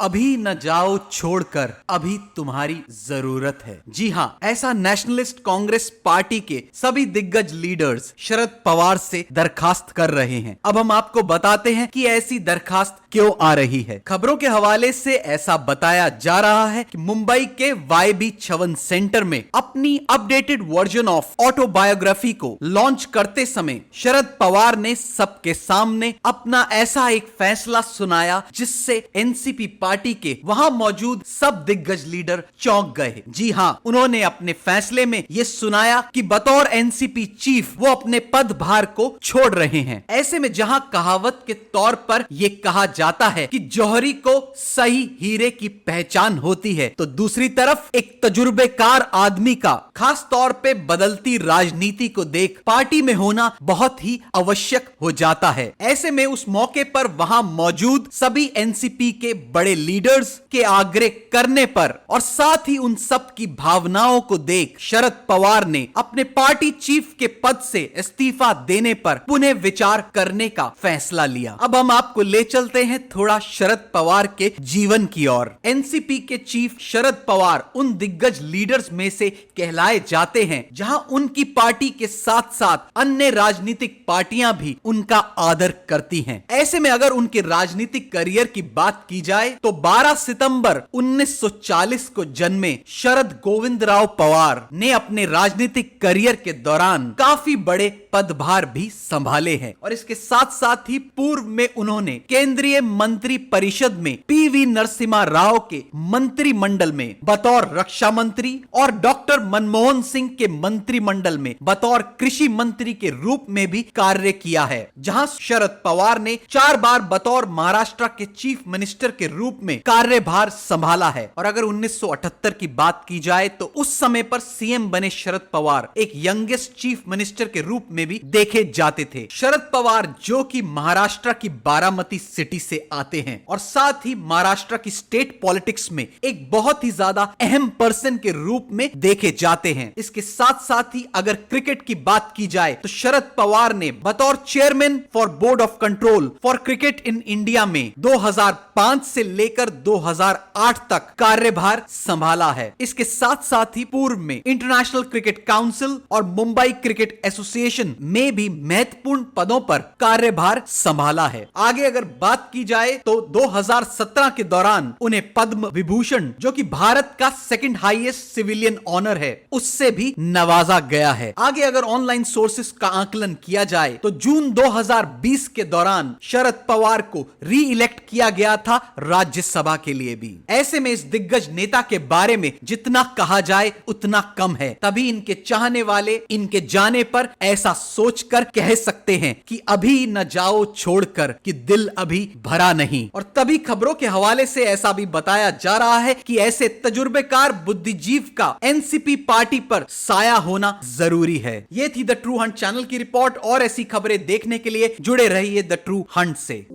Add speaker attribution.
Speaker 1: अभी न जाओ छोड़कर, अभी तुम्हारी जरूरत है। जी हाँ, ऐसा नेशनलिस्ट कांग्रेस पार्टी के सभी दिग्गज लीडर्स शरद पवार से दरखास्त कर रहे हैं। अब हम आपको बताते हैं कि ऐसी दरखास्त क्यों आ रही है। खबरों के हवाले से ऐसा बताया जा रहा है कि मुंबई के YB छवन सेंटर में अपनी अपडेटेड वर्जन ऑफ ऑटोबायोग्राफी को लॉन्च करते समय शरद पवार ने सबके सामने अपना ऐसा एक फैसला सुनाया जिससे एनसीपी पार्टी के वहां मौजूद सब दिग्गज लीडर चौंक गए। जी हां, उन्होंने अपने फैसले में यह सुनाया कि बतौर एनसीपी चीफ वो अपने पदभार को छोड़ रहे हैं। ऐसे में जहां कहावत के तौर पर यह कहा जाता है कि जौहरी को सही हीरे की पहचान होती है, तो दूसरी तरफ एक तजुर्बेकार आदमी का खास तौर पे बदलती राजनीति को देख पार्टी में होना बहुत ही आवश्यक हो जाता है। ऐसे में उस मौके पर वहां मौजूद सभी एनसीपी के बड़े लीडर्स के आग्रह करने पर और साथ ही उन सब की भावनाओं को देख शरद पवार ने अपने पार्टी चीफ के पद से इस्तीफा देने पर पुनः विचार करने का फैसला लिया। अब हम आपको ले चलते हैं थोड़ा शरद पवार के जीवन की ओर। एनसीपी के चीफ शरद पवार उन दिग्गज लीडर्स में से कहलाए जाते हैं जहां उनकी पार्टी के साथ साथ अन्य राजनीतिक पार्टियां भी उनका आदर करती हैं। ऐसे में अगर उनके राजनीतिक करियर की बात की जाए तो 12 सितंबर 1940 को जन्मे शरद गोविंदराव पवार ने अपने राजनीतिक करियर के दौरान काफी बड़े पदभार भी संभाले हैं और इसके साथ साथ ही पूर्व में उन्होंने केंद्रीय मंत्री परिषद में पीवी नरसिम्हा राव के मंत्रिमंडल में बतौर रक्षा मंत्री और डॉक्टर मनमोहन सिंह के मंत्रिमंडल में बतौर कृषि मंत्री के रूप में भी कार्य किया है। जहां शरद पवार ने 4 बार बतौर महाराष्ट्र के चीफ मिनिस्टर के रूप में कार्यभार संभाला है। और अगर 1978 की बात की जाए तो उस समय पर सीएम बने शरद पवार एक यंगेस्ट चीफ मिनिस्टर के रूप में भी देखे जाते थे। शरद पवार जो कि महाराष्ट्र की बारामती सिटी से आते हैं और साथ ही महाराष्ट्र की स्टेट पॉलिटिक्स में एक बहुत ही ज्यादा अहम पर्सन के रूप में देखे जाते हैं। इसके साथ साथ ही अगर क्रिकेट की बात की जाए तो शरद पवार ने बतौर chairman for board of control for cricket in India में 2005 से लेकर 2008 तक कार्यभार संभाला है। इसके साथ साथ ही पूर्व में इंटरनेशनल क्रिकेट काउंसिल और मुंबई क्रिकेट एसोसिएशन में भी महत्वपूर्ण पदों पर कार्यभार संभाला है। आगे अगर बात की जाए तो 2017 के दौरान उन्हें पद्म विभूषण जो कि भारत का सेकंड हाईएस्ट सिविलियन ऑनर है उससे भी नवाजा गया है। आगे अगर ऑनलाइन सोर्सेस का आकलन किया जाए तो जून 2020 के दौरान शरद पवार को री इलेक्ट किया गया था राज्यसभा के लिए भी। ऐसे में इस दिग्गज नेता के बारे में जितना कहा जाए उतना कम है। तभी इनके चाहने वाले इनके जाने पर ऐसा सोचकर कह सकते हैं कि अभी न जाओ छोड़कर कि दिल अभी भरा नहीं। और तभी खबरों के हवाले से ऐसा भी बताया जा रहा है कि ऐसे तजुर्बेकार बुद्धिजीव का एनसीपी पार्टी पर साया होना जरूरी है। ये थी द ट्रू हंट चैनल की रिपोर्ट और ऐसी खबरें देखने के लिए जुड़े रहिए द ट्रू हंट से।